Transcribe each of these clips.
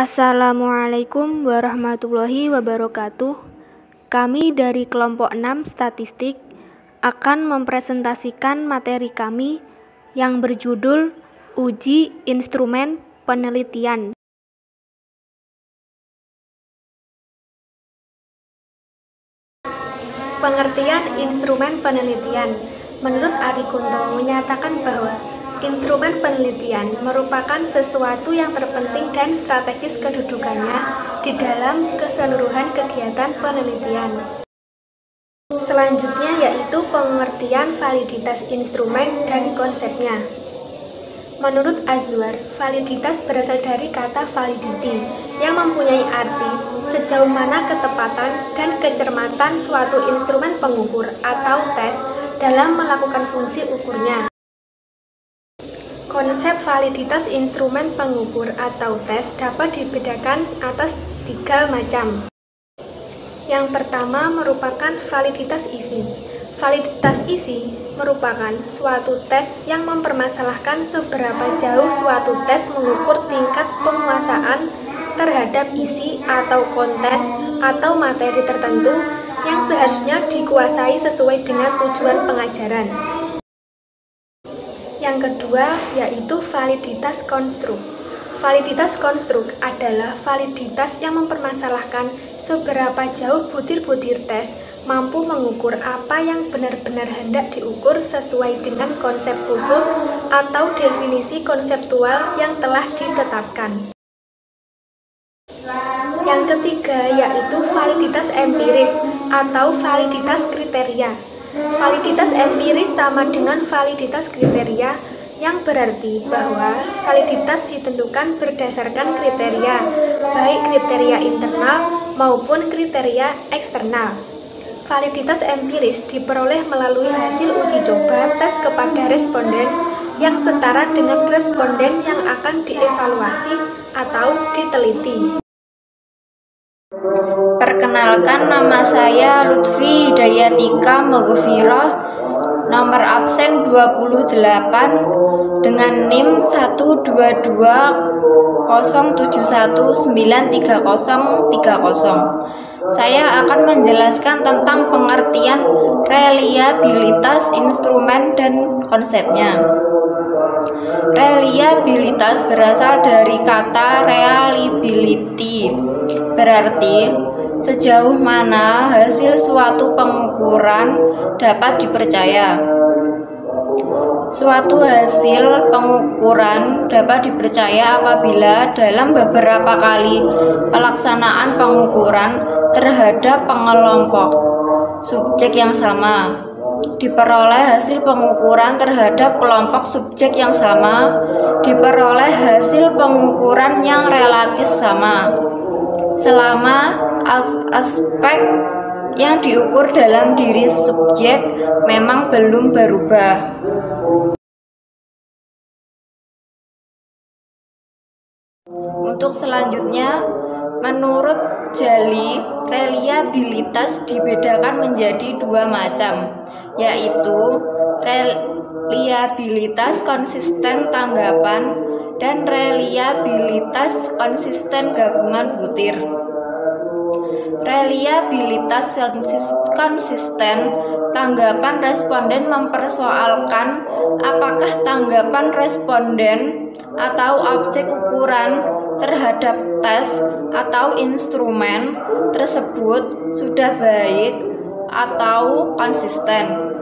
Assalamualaikum warahmatullahi wabarakatuh. Kami dari kelompok 6 Statistik akan mempresentasikan materi kami yang berjudul Uji Instrumen Penelitian. Pengertian instrumen penelitian. Menurut Ari Kunto menyatakan bahwa instrumen penelitian merupakan sesuatu yang terpenting dan strategis kedudukannya di dalam keseluruhan kegiatan penelitian. Selanjutnya yaitu pengertian validitas instrumen dan konsepnya. Menurut Azwar, validitas berasal dari kata validity yang mempunyai arti sejauh mana ketepatan dan kecermatan suatu instrumen pengukur atau tes dalam melakukan fungsi ukurnya. Konsep validitas instrumen pengukur atau tes dapat dibedakan atas 3 macam. Yang pertama merupakan validitas isi. Validitas isi merupakan suatu tes yang mempermasalahkan seberapa jauh suatu tes mengukur tingkat penguasaan terhadap isi atau konten atau materi tertentu yang seharusnya dikuasai sesuai dengan tujuan pengajaran. Yang kedua yaitu validitas konstruk. Validitas konstruk adalah validitas yang mempermasalahkan seberapa jauh butir-butir tes mampu mengukur apa yang benar-benar hendak diukur sesuai dengan konsep khusus atau definisi konseptual yang telah ditetapkan. Yang ketiga yaitu validitas empiris atau validitas kriteria. Validitas empiris sama dengan validitas kriteria, yang berarti bahwa validitas ditentukan berdasarkan kriteria, baik kriteria internal maupun kriteria eksternal. Validitas empiris diperoleh melalui hasil uji coba tes kepada responden yang setara dengan responden yang akan dievaluasi atau diteliti. Perkenalkan, nama saya Lutfi Hidayatika Maghfirah, nomor absen 28 dengan NIM 12207193030. Saya akan menjelaskan tentang pengertian reliabilitas instrumen dan konsepnya. Reliabilitas berasal dari kata reliability, berarti sejauh mana hasil suatu pengukuran dapat dipercaya. Suatu hasil pengukuran dapat dipercaya apabila dalam beberapa kali pelaksanaan pengukuran terhadap pengelompok subjek yang sama, diperoleh hasil pengukuran terhadap kelompok subjek yang sama, diperoleh hasil pengukuran yang relatif sama, selama aspek yang diukur dalam diri subjek memang belum berubah. Untuk selanjutnya, menurut Jali, reliabilitas dibedakan menjadi 2 macam, yaitu reliabilitas konsisten tanggapan dan reliabilitas konsisten gabungan butir. Reliabilitas konsisten tanggapan responden mempersoalkan apakah tanggapan responden atau objek ukuran terhadap tes atau instrumen tersebut sudah baik atau konsisten.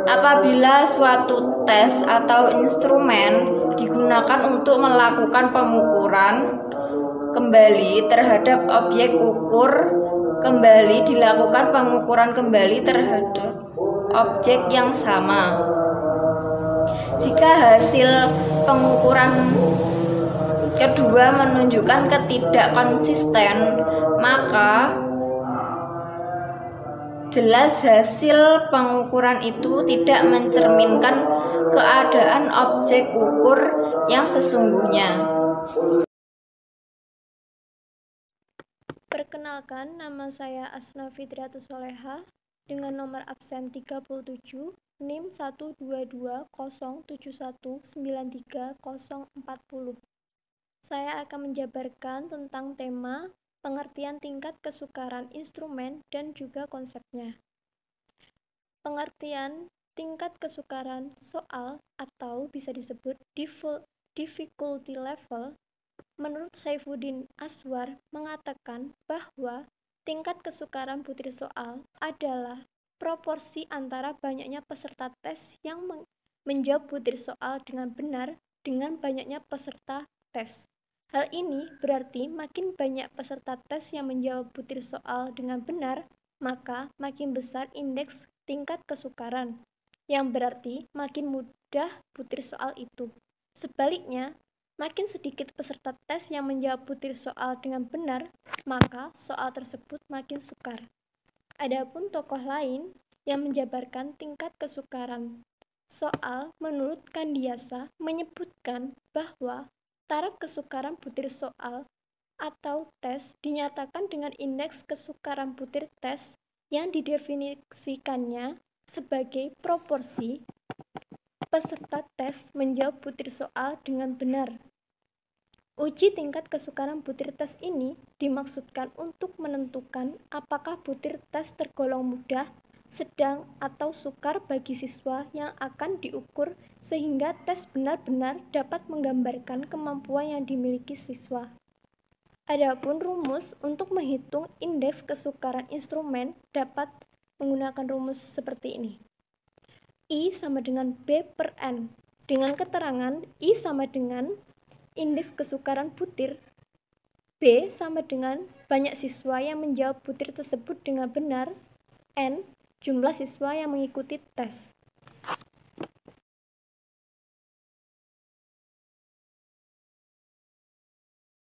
Apabila suatu tes atau instrumen digunakan untuk melakukan pengukuran kembali terhadap objek ukur, kembali dilakukan pengukuran kembali terhadap objek yang sama. Jika hasil pengukuran kedua menunjukkan ketidakkonsisten, maka jelas hasil pengukuran itu tidak mencerminkan keadaan objek ukur yang sesungguhnya. Perkenalkan, nama saya Asna Fitriatus Soleha dengan nomor absen 37, NIM 12207193040. saya akan menjabarkan tentang tema, pengertian tingkat kesukaran instrumen, dan juga konsepnya. Pengertian tingkat kesukaran soal atau bisa disebut difficulty level, menurut Saifuddin Aswar mengatakan bahwa tingkat kesukaran butir soal adalah proporsi antara banyaknya peserta tes yang menjawab butir soal dengan benar dengan banyaknya peserta tes. Hal ini berarti makin banyak peserta tes yang menjawab butir soal dengan benar, maka makin besar indeks tingkat kesukaran, yang berarti makin mudah butir soal itu. Sebaliknya, makin sedikit peserta tes yang menjawab butir soal dengan benar, maka soal tersebut makin sukar. Adapun tokoh lain yang menjabarkan tingkat kesukaran soal menurut Kandiasa menyebutkan bahwa taraf kesukaran butir soal atau tes dinyatakan dengan indeks kesukaran butir tes yang didefinisikannya sebagai proporsi peserta tes menjawab butir soal dengan benar. Uji tingkat kesukaran butir tes ini dimaksudkan untuk menentukan apakah butir tes tergolong mudah, sedang, atau sukar bagi siswa yang akan diukur sehingga tes benar-benar dapat menggambarkan kemampuan yang dimiliki siswa. Adapun rumus untuk menghitung indeks kesukaran instrumen dapat menggunakan rumus seperti ini. I sama dengan B per N, dengan keterangan I sama dengan indeks kesukaran butir, B sama dengan banyak siswa yang menjawab butir tersebut dengan benar, N jumlah siswa yang mengikuti tes.